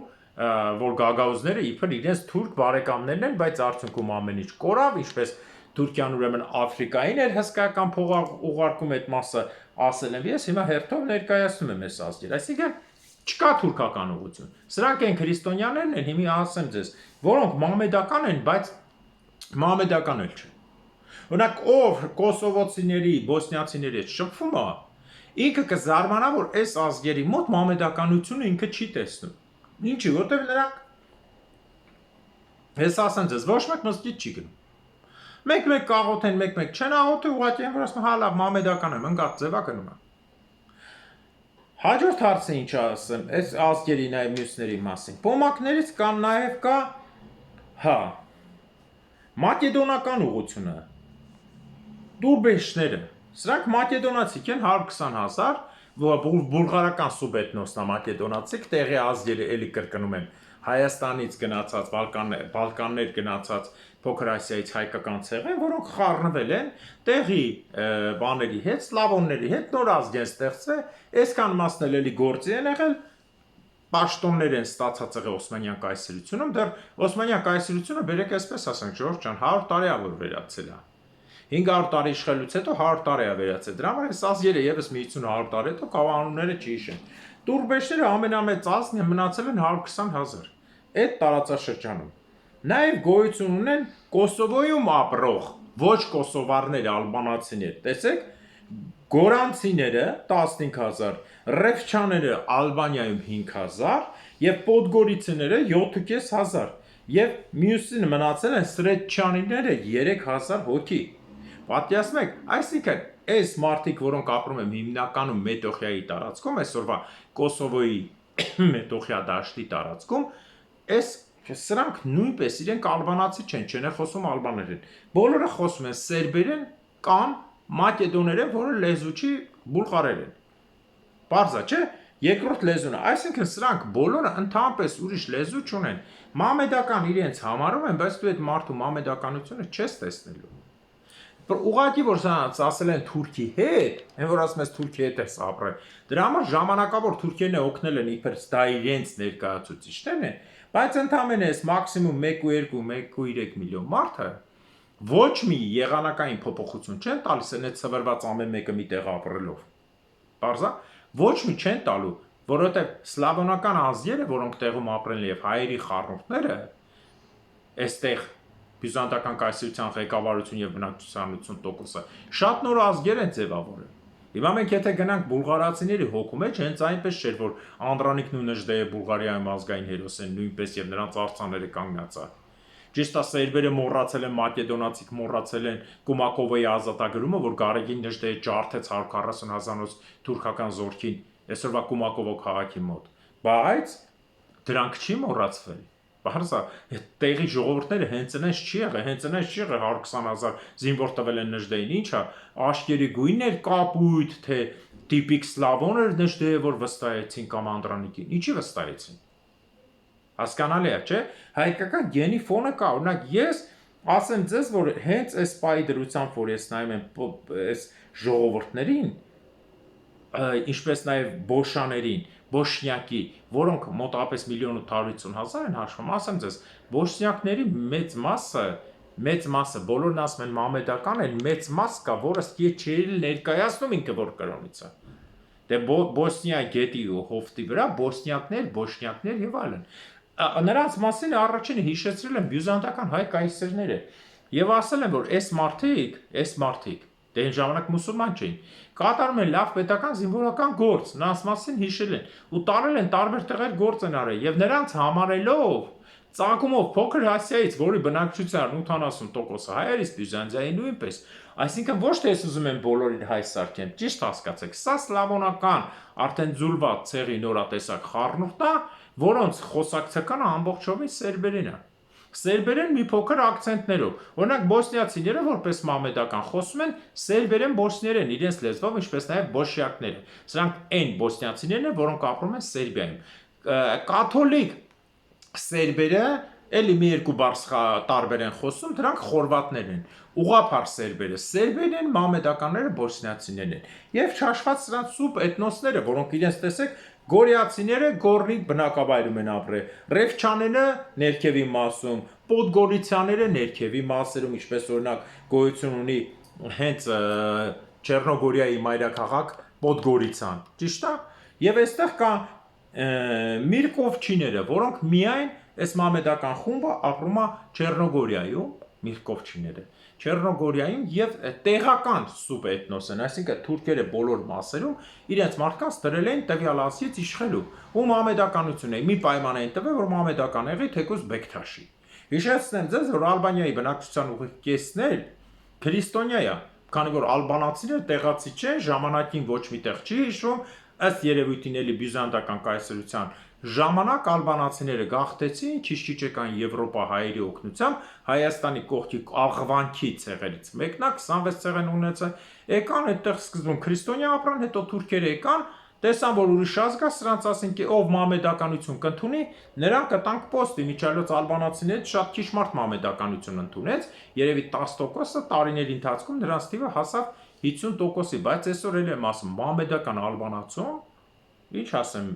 Speaker 1: որ գագաուզները իբր իրենց թուրք բարեկամներն են, բայց արդյունքում ամեն ինչ կորավ, ինչպես Թուրքիան ուրեմն Աֆրիկային էր հսկայական փող ուղարկում այդ մասը, ասել եմ ես, հիմա հերթով ներկայացնում եմ այս ազգեր, այսինքն չկա թուրքական ուղղություն։ Սրանք են քրիստոնյաներն են, հիմա ասեմ ձեզ, որոնք մամեդական են, բայց մամեդական էլ չեն։ Օրինակ, ով կոսովոցիների, բոսնիացիների հետ շփվում է, ինքը կզարմանա, որ այս ազգերի մոտ մամեդականությունը ինքը չի տեսնում։ Ինչի, որտեղ նրանք ես ասեմ ձեզ, ոչ մեկ մզկիթ չի գնում։ Մեկ-մեկ կաղոթ են, մեկ-մեկ չեն աղոթի, ուղղակի են, որ ասում հա լավ, մամեդական եմ, ընկած ձևա գնում է։ Հաջորդ հարցը ինչ ասեմ, այս ազգերի նաև մյուսների մասին։ Պոմակներից կան նաև կա, հա, մակեդոնական ուղղությունը, դուրբեշները, սրանք մակեդոնացիք են 120,000, բուլղարական սուբեթնոսն է մակեդոնացիք, տեղի ազգերը էլի կրկնում եմ, Հայաստանից գնացած, Բալկաններ գնացած, Փոքր Ասիայից հայկական ցեղեր, որոնք խառնվել են տեղի բաների հետ, սլավոնների հետ, նոր ազգ են ստեղծվել, այսքան մասն էլի գործի են եղել, պաշտոններ են ստացած եղել Օսմանյան կայսրությունում, դեռ Օսմանյան կայսրությունը բերեք այսպես ասենք, Ժորժ ջան, 100 տարի է որ վերացել է։ 500 տարի իշխելուց հետո 100 տարի է վերացել։ Դրա համար այս ազգերը եւս մի 50-100 տարի հետո կավանունները չհիշեն։ Տուրբեշները ամենամեծ ազգն են, մնացել են 120,000 այդ տարածաշրջանում։ Նաև գոյություն ունեն Կոսովոյում ապրող ոչ կոսովարներ, ալբանացիներ, տեսեք, գորանցիները 15,000, ռեֆչաները Ալբանիայում 5,000 եւ պոդգորիցիները 7,500 եւ մյուսին մնացել են սրեչչանիները 3,000 հոգի։ Պատկերացնում եք, այսինքն այս մարդիկ, որոնք ապրում են հիմնականում Մետոխիայի տարածքում, այսօրվա Կոսովոյի Մետոխիա դաշտի տարածքում, այս սրանք նույնպես իրենք ալբանացի չեն խոսում ալբաներեն։ Բոլորը խոսում են սերբերեն կամ մակեդոներեն, որը լեզու չի բուլղարերեն։ Պարզա, չէ՞։ Երկրորդ լեզուն է, այսինքն սրանք բոլորը ընդհանրապես ուրիշ լեզու չունեն։ Մամեդական իրենց համարում են, բայց դու այդ մարդու մամեդականությունը չես տեսնելու։ Ուղղակի որ սրանց ասել են Թուրքի հետ, այն որ ասում ես Թուրքի հետ ես ապրել։ Դրա համար ժամանակավոր թուրքերն օգնել են իբր դա իրենց ներկայացուցիչներն են, բայց ընդամենը էս մաքսիմում 1.2, 1.3 միլիոն մարդը ոչ մի եղանակային փոփոխություն չեն տալիս այն այդ սվրված ամեն մեկը մի տեղ ապրելով։ Պարզա, ոչ մի չեն տալու, որովհետև սլավոնական ազգերը, որոնք տեղում ապրել են եւ հայերի խառնուրդները, այստեղ բյուզանդական կայսրության ղեկավարություն եւ բնակչությանություն տոկոսը շատ նոր ազգեր են ձևավորել։ Հիմա մենք եթե գնանք բուլղարացիների հոգու մեջ, հենց այնպես չէր, որ Անդրանիկն ու Նժդեը Բուլղարիայում ազգային հերոս են նույնպես եւ նրանց արձանները կանգնած է։ Ճիշտ է, սերբերը մոռացել են, մակեդոնացիք մոռացել են Կումակովոյի ազատագրումը, որ Գարեգին Նժդեհը ջարդեց 140,000 թուրքական զորքին այսօրվա Կումակովո քաղաքի մոտ։ Բայց դրանք չի մոռացվել։ Բարձա տեղի ժողովուրդները հենց այնպես չի եղել, հենց այնպես չի եղել 120,000 զինվոր տվել են Նժդեհին, ինչա աշկերի գույն էր կապույտ, թե տիպիկ սլավոն էր Նժդեհը, որ վստահեցին կամ Անդրանիկին, ինչի վստահեցին։ Հասկանալի է, չէ՞։ Հայկական գենի ֆոնը կա, օրինակ ես ասեմ ձեզ, որ հենց այս պայի դրությամբ, որ ես նայում եմ այս ժողովուրդներին, ինչպես նաև բոշաներին, բոշնյակի, որոնք մոտավորապես 1,850,000 են հաշվում, ասեմ ձեզ, բոշնյակների մեծ մասը, բոլորն ասում են մամեդական են, մեծ մաս կա, որը չի ներկայացնում ինքը որ կրոնից է։ Դե Բոսնիա գետի ու հովտի վրա բոսնյակներ եւ այլն։ Նրանց մասին առաջինը հիշեցրել են բյուզանդական հայ կայսերները եւ ասել են, որ այս մարդիկ դե այն ժամանակ մուսուլման չէին, կատարում են լավ պետական զինվորական գործ, նրանց մասին հիշել են ու տարել են տարբեր տեղեր գործ են արել եւ նրանց համարելով ծագումով փոքր Ասիայից, որի բնակչության 80%-ը հայերից, Բյուզանդիայի նույնպես, այսինքն ոչ թե ես ուզում եմ բոլորին հայ սարքեմ, ճիշտ հասկացեք, սա սլավոնական արդեն ձուլված ցեղի նորատեսակ խառնուրդ է, որոնց խոսակցականը ամբողջովին սերբերեն է։ Սերբերեն մի փոքր ակցենտներով։ Օրինակ բոսնիացիները որպես մամեդական խոսում են սերբերեն բոսներեն իրենց լեզվով, ինչպես նաև բոշյակները։ Սրանք այն բոսնիացիներն են, որոնք ապրում են Սերբիայում։ Կաթոլիկ սերբերը էլի մի երկու բառ տարբեր են խոսում, դրանք խորվատներն են։ Ուղղափառ սերբերն են, մամեդականները բոսնիացիներն են։ Եվ չհաշված սրանց սուբ էթնոսները, որոնք իրենց տեսեք Գորիացիները գորնի բնակավայրում են ապրել, Ռևչաները ներքևի մասում, Պոդգորիցյաները ներքևի մասերում, ինչպես օրինակ գոյություն ունի հենց Չեռնոգորիայի մայրաքաղաք Պոդգորիցան, ճիշտ է։ Եվ այստեղ կա Միրկովչիները, որոնք միայն այս մամեդական խումբը ապրում է Չեռնոգորիայում, Միրկովչիները Չեռնոգորիայում եւ տեղական սուբ էթնոս են, այսինքն թուրքերը բոլոր մասերում իրենց մարդկանց դրել են տվյալ ասիից իշխելու ու մամեդականություն է։ Մի պայման են տվել, որ մամեդական եղի թեկուզ Բեկթաշի։ Հիշեցնեմ ձեզ, որ Ալբանիայի բնակչության ուղիղ կեսն էլ քրիստոնյա է, քանի որ ալբանացիները տեղացի չեն, ժամանակին ոչ միտեղ չի հիշվում, ըստ երևույթին էլի բյուզանդական կայսրության ժամանակ ալբանացիները գաղթեցին, քիչ-քիչ եկան Եվրոպա հայերի օգնությամբ, Հայաստանի կողքի աղվանքի ցեղերից մեկն է, 26 ցեղ են ունեցել, եկան այդտեղ սկզբում քրիստոնյա ապրան, հետո թուրքերը եկան, տեսան, որ ուրիշ ազգ է, սրանց ասին, कि ով մամեդականություն կընդունի, նրան կտանք պոստի, միջալոց ալբանացիներից շատ քիչ մարդ մամեդականություն ընդունեց, երևի 10%-ը տարիների ընթացքում նրանց թիվը հասավ 50%-ի, բայց այսօր էլ եմ ասում, մամեդական ալբանացում, ինչ ասեմ,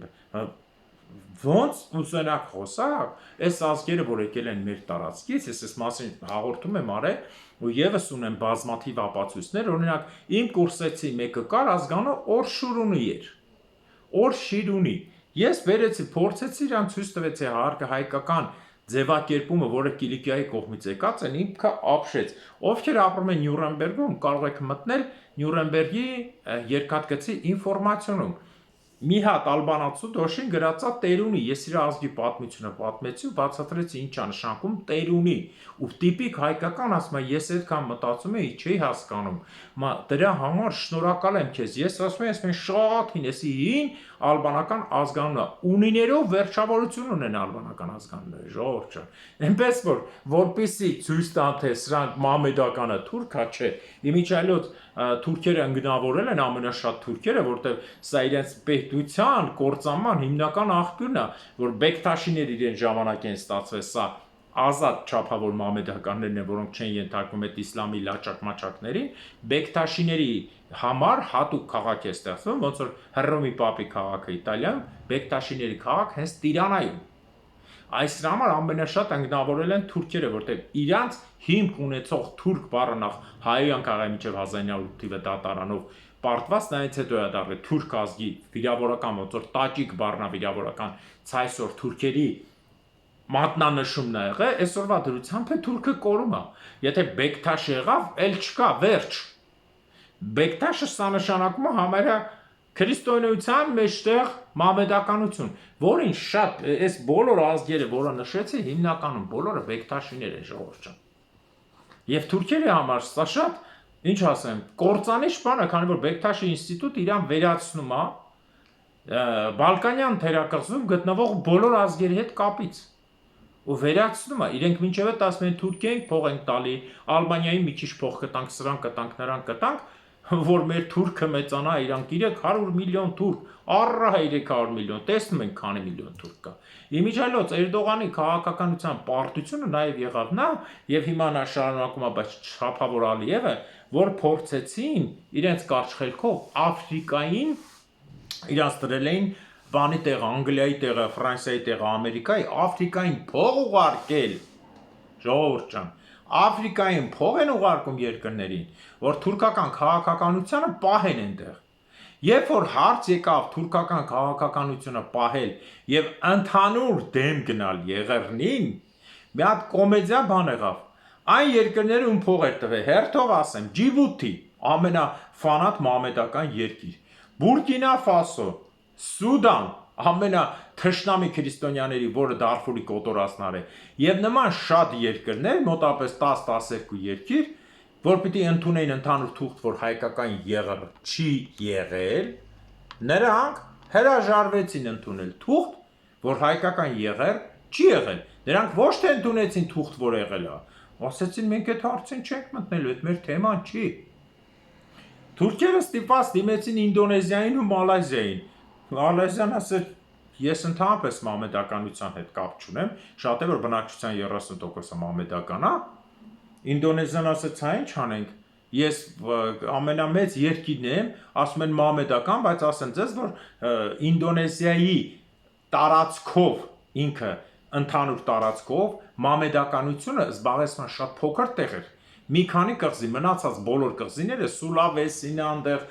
Speaker 1: ոնց ուսանակ խոսակ, այս ազգերը, որ եկել են մեր տարածքից, ես այս մասին հաղորդում եմ արել ու եւս ունեմ բազմաթիվ ապացույցներ, օրինակ իմ կուրսեցի մեկը կար ազգանո Օրշուրունի էր։ Օրշիրունի։ Ես վերեցի, փորձեցի իրան ցույց տվեցի հայկական ձևակերպումը, որը Կիլիկիայի կողմից եկած են, ինքը ապշեց։ Ովքեր ապրում են Նյուրնբերգում, կարող եք մտնել Նյուրնբերգի երկաթգծի ինֆորմացիոնում։ Մի հատ ալբանացու դոշին գրածա Տերունի, ես իր ազգի պատմությունը պատմեցի ու բացատրեցի ինչա նշանակում Տերունի, ու տիպիկ հայկական ասում է, ես այդքան մտածում էի, չէի հասկանում, դրա համար շնորհակալ եմ քեզ, ես ասում եմ, ես մենք շատ հին, եսի հին ալբանական ազգանունը, ունիներով վերջավորություն ունեն ալբանական ազգանունները, ժողովուրդ ջան, այնպես որպեսզի ցույց տան, թե սրանք մամեդականը թուրքա չէ, իմիջիայլոց թուրքերը ընկնավորել են ամենաշատ թուրքերը, որտեղ սա իրենց պետության կործանման հիմնական աղբյուրն է, որ Բեկթաշիներ իրեն ժամանակ են ստացվել, սա ազատ չափավոր մամեդականներն են, որոնք չեն ենթարկվում այդ իսլամի լաճակ-մաճակներին, Բեկթաշիների համար հատուկ քաղաք է ստեղծվում, ոնց որ Հռոմի Պապի քաղաքը Իտալիայում, Բեկթաշիների քաղաք հենց Տիրանայում։ Այս համար ամենաշատ ընկնավորել են թուրքերը, որտեղ իրանց հիմք ունեցող թուրք բառը նախ հայոյան քաղաքի միջև 1908 թվականի դատարանով պարտված, նայից հետո է դարձել թուրք ազգի վիրավորական, ոնց որ տաճիկ բառնա վիրավորական ցայսօր թուրքերի մատնանշումն է եղել, այսօրվա դրությամբ է թուրքը կորում է։ Եթե Բեկթաշ եղավ, էլ չկա, վերջ։ Բեկթաշը սա նշանակում է համարյա Քրիստոնեության մեջտեղ մամեդականություն, որին շատ այս բոլոր ազգերը, որը նշեցի, հիմնականում բոլորը բեկթաշիներ են ժողովուրդ ջան։ Եվ թուրքերի համար սա շատ, ինչ ասեմ, կործանիչ բան է, քանի որ Բեկթաշի ինստիտուտը իրան վերացնում է Բալկանյան թերակղզում գտնվող բոլոր ազգերի հետ կապից ու վերացնում է, իրենք մինչև այդ ասում են Թուրքիային փող են տալի, Ալբանիայի մի քիչ փող կտանք, սրան կտանք, նրան կտանք, որ մեր թուրքը մեծանա, իրանք 300 միլիոն թուրք, առա 300 միլիոն, տեսնում ենք քանի միլիոն թուրք կա։ Իմիջիայլոց Էրդողանի քաղաքականության պարտությունը նաև եղավ նա, եւ հիմա նա շարունակում է, բայց չափավոր Ալիևը, որ փորձեցին իրենց կարճ խելքով Աֆրիկային իրանց դրել էին բանի տեղը, Անգլիայի տեղը, Ֆրանսիայի տեղը, Ամերիկայի, Աֆրիկային փող ուղարկել, ժողովուրդ ջան, Աֆրիկային փող են ուղարկում երկրներին, որ թուրքական քաղաքականությունը պահեն այնտեղ։ Երբ որ հարց եկավ թուրքական քաղաքականությունը պահել եւ ընդհանուր դեմ գնալ Եղեռնին, մի հատ կոմեդիա բան եղավ։ Այն երկրները ում փող էր տվել, հերթով ասեմ, Ջիբութի, ամենաֆանատ մամեդական երկիր, Բուրկինա Ֆասո, Սուդան, ամենաթշնամի քրիստոնյաների, որը Դարֆուրի կոտորածնար է, եւ նման շատ երկրներ, մոտավորապես 10-12 երկիր, որ պիտի ընդունեին ընդհանուր թուղթ, որ հայկական եղեռ չի եղել, նրանք հրաժարվեցին ընդունել թուղթ, որ հայկական եղեռ չի եղել։ Նրանք ոչ թե ընդունեցին թուղթ, որ եղել է, ասեցին մենք այդ հարցին չենք մտնելու, այդ մեր թեման չի։ Թուրքերը ստիպված դիմեցին Ինդոնեզիային ու Մալայզիային։ Մալայզիան ասեց, ես ընդհանրապես մամեդականության հետ կապ չունեմ, շատ է որ բնակչության 30%-ը մամեդական է։ Ինդոնեզիան ասեց, հա ինչ անենք, ես ամենամեծ երկիրն եմ, ասում են մամեդական, բայց ասեմ ձեզ, որ Ինդոնեզիայի տարածքով ինքը ընդհանուր տարածքով մամեդականությունը զբաղեցնում շատ փոքր տեղեր։ Մի քանի կղզի, մնացած բոլոր կղզիները Սուլավեսին է, այնտեղ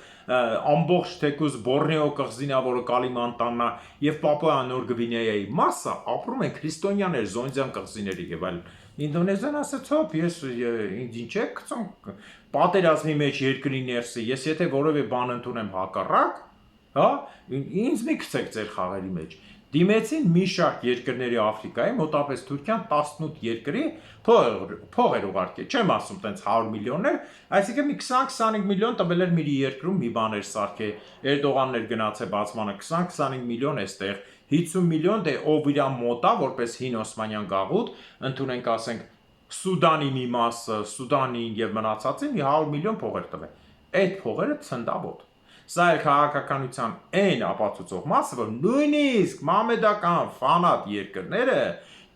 Speaker 1: ամբողջ թեկուզ Բորնեո կղզին է, որը Կալիմանտանն է, եւ Պապուա Նոր Գվինեայի մասը ապրում են քրիստոնյաներ, Զոնզյան կղզիների եւ այլն։ Ինդոնեզիան ասաց, հոп, ես ինչ եք գցում, պատերազմի մեջ երկրի ներսը, ես եթե որևէ բան ընդունեմ հակառակ, հա, ինձ մի գցեք ձեր խաղերի մեջ։ Դիմեցին մի շարք երկրների Աֆրիկայի, մոտավորապես Թուրքիան 18 երկրի փող էր ուղարկել, չեմ ասում տենց 100 միլիոններ, այսինքն մի 20-25 միլիոն տվել էր մի երկրում մի բան էր սարքել, Էրդողանն էր գնացել բացմանը 20-25 միլիոն էստեղ, 50 միլիոն դե ով իր մոտա, որպես հին Օսմանյան գաղութ, ընդունենք ասենք Սուդանի մի մասը, Սուդանին եւ մնացածին մի 100 միլիոն փող էր տվել։ Այդ փողերը ցնդավոտ։ Սա է քաղաքականության այն ապացուցող մասը, որ նույնիսկ մամեդական ֆանատ երկրները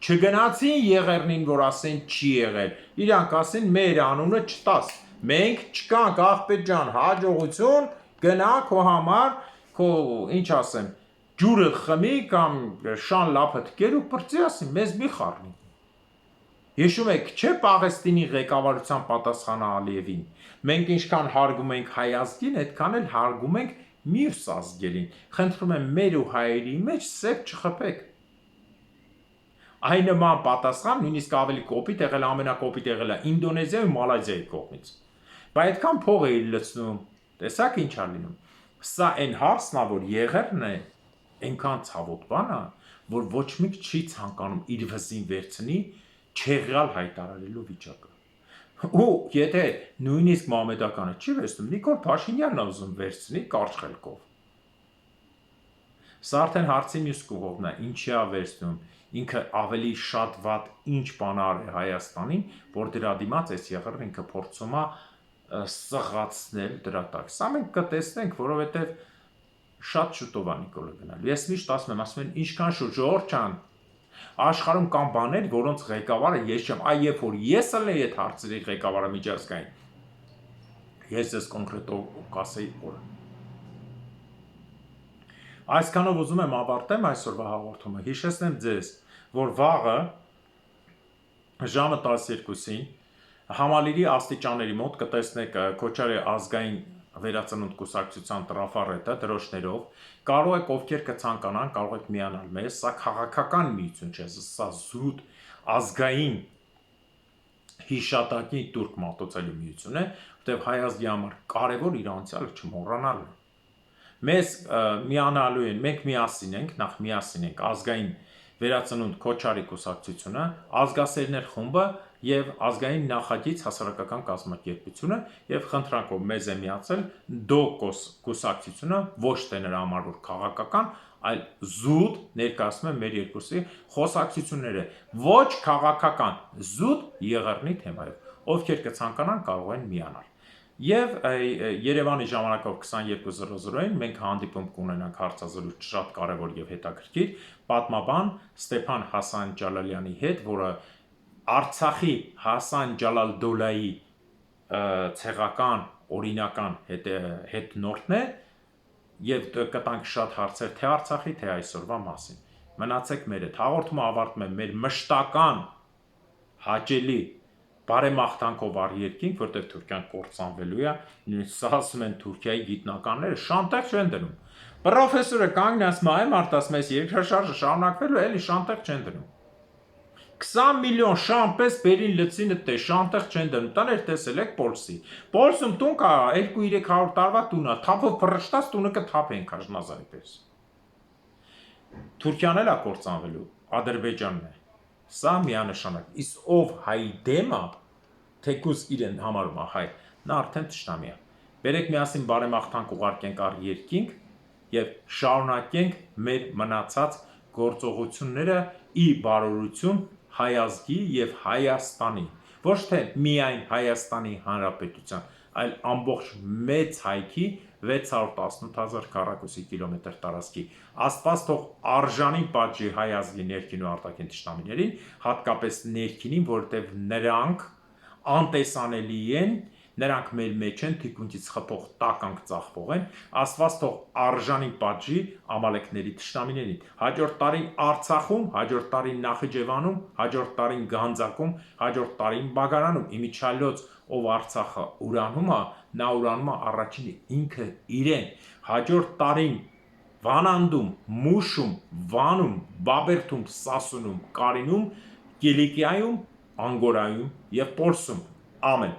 Speaker 1: չգնացին Եղեռնին, որ ասեն չի եղել։ Իրանք ասեն մեր անունը չտաս։ Մենք չկանք աղբետ ջան, հաջողություն, գնա քո համար, քո ինչ ասեմ, ջուրը խմի կամ շան լափը թքեր ու պրծի ասի, մեզ մի խառնի։ Հիշում եք, չէ Պաղեստինի ղեկավարության պատասխանը Ալիևին։ Մենք ինչքան հարգում ենք հայ ազգին, այդքան էլ հարգում ենք մյուս ազգերին։ Խնդրում եմ մեր ու հայերի մեջ սև չխփեք։ Այն նման պատասխան նույնիսկ ավելի կոպիտ եղել, ամենակոպիտ եղել է Ինդոնեզիայի ու Մալայզիայի կողմից։ Բայց այդքան փող է լցնում, տեսակ ինչ է լինում։ Սա այն հարցն է, որ Եղեռն է այնքան ցավոտ բան է, որ ոչ մեկ չի ցանկանում իր վզին վերցնի չեղյալ հայտարարելու վիճակը։ Ու եթե նույնիսկ մամեդականը չի վերցնում, Նիկոլ Փաշինյանն է ուզում վերցնի կարճ խելքով։ Սա արդեն հարցի մյուս կողմն է, ինչի է վերցնում, ինքը ավելի շատ վատ ինչ բանար է Հայաստանին, որ դրա դիմաց այս Եղեռը ինքը փորձում է սղացնել դրա տակ։ Սա մենք կտեսնենք, որովհետև շատ շուտով է Նիկոլը գնալու։ Ես միշտ ասում եմ, ինչքան շուտ Ժողովուրդ ջան, աշխարհում կան բաներ, որոնց ղեկավարը ես չեմ, այ երբ որ ես ելեի այդ հարցերի ղեկավարը միջազգային, ես ես կոնկրետով կասեի օրը։ Այսքանով ուզում եմ ավարտեմ այսօրվա հաղորդումը, հիշեցնեմ ձեզ, որ վաղը ժամը 12-ին Համալիրի աստիճանների մոտ կտեսնեք Քոչարի ազգային վերածնունդ կուսակցության տրաֆարետը դրոշներով, կարող եք ովքեր կցանկանան, կարող եք միանալ մեզ, սա քաղաքական միություն չէ, սա զուտ ազգային հիշատակի տուրք մատուցելու միություն է, որտեղ հայ ազգի համար կարևոր իր անցյալը չմոռանալն է։ Մեզ միանալու են, մենք միասին ենք, նախ միասին ենք ազգային վերածնունդ Քոչարի կուսակցությունը, ազգասերներ խումբը եւ ազգային նախագիծ հասարակական կազմակերպությունը եւ խնդրանքով մեզ է միացել դոկոս կուսակցությունը, ոչ թե նրա համար որ քաղաքական, այլ զուտ ներկայացնում է մեր երկուսի խոսակցությունները ոչ քաղաքական զուտ եղեռնի թեմայով, ովքեր կցանկանան կարող են միանալ։ Եվ Երևանի ժամանակով 22:00-ին մենք հանդիպում կունենանք հարցազրույց շատ կարևոր եւ հետաքրքիր պատմաբան Ստեփան Հասան Ջալալյանի հետ, որը Արցախի Հասան Ջալալ-Դոլայի ցեղական օրինական հետնորդն է եւ կտանք շատ հարցեր թե Արցախի, թե այսօրվա մասին։ Մնացեք մեր հետ։ Հաղորդումը ավարտում է մեր մշտական հաճելի բարեմաղթանքով առ երկինք, որտեղ Թուրքիան կործանվելու է, սա ասում են Թուրքիայի գիտնականները, շանտեղ չեն դնում։ Պրոֆեսորը կանգնած մայ մարտած մեզ երկրաշարժը շարունակվելու էլի շանտեղ չեն դնում։ 20 միլիոն շամպես բերին լծինը տե շանտեղ չեն դնում։ Տաներ տեսել եք Պոլսի։ Պոլսում տուն կա 2-300 տարվա տունը, թափով փռշտած տունը կթափեն քաշնազարի պես։ Թուրքիան էլ է կործանվելու, Ադրբեջանն է։ Սա միանշանակ։ Իսկ ով հայի դեմը, թեկուզ իրեն համարում է հայ, նա արդեն թշնամի է։ Բերեք միասին բարեմաղթանք ուղարկենք առ երկինք եւ շարունակենք մեր մնացած գործողությունները ի բարօրություն հայ ազգի եւ Հայաստանի, ոչ թե միայն Հայաստանի Հանրապետության, այլ ամբողջ մեծ հայքի 618,000 քառակուսի կիլոմետր տարածքի։ Աստված թող արժանին պատժի հայ ազգի ներքին ու արտաքին թշնամիներին, հատկապես ներքինին, որտեղ նրանք անտեսանելի են, նրանք մեր մեջ են, թիկունքից խփող տականք ծախվող են, Աստված թող արժանին պատժի ամալեկների թշնամիներին։ Հաջորդ տարին Արցախում, հաջորդ տարին Նախիջևանում, հաջորդ տարին Գանձակում, հաջորդ տարին Բագարանում, իմիջիալոց ով Արցախը ուրանում է, նա ուրանում է առաջինը ինքը իրեն, հաջորդ տարին Վանանդում, Մուշում, Վանում, Բաբերդում, Սասունում, Կարինում, Կիլիկիայում, Անգորայում եւ Պոլսում։ Ամեն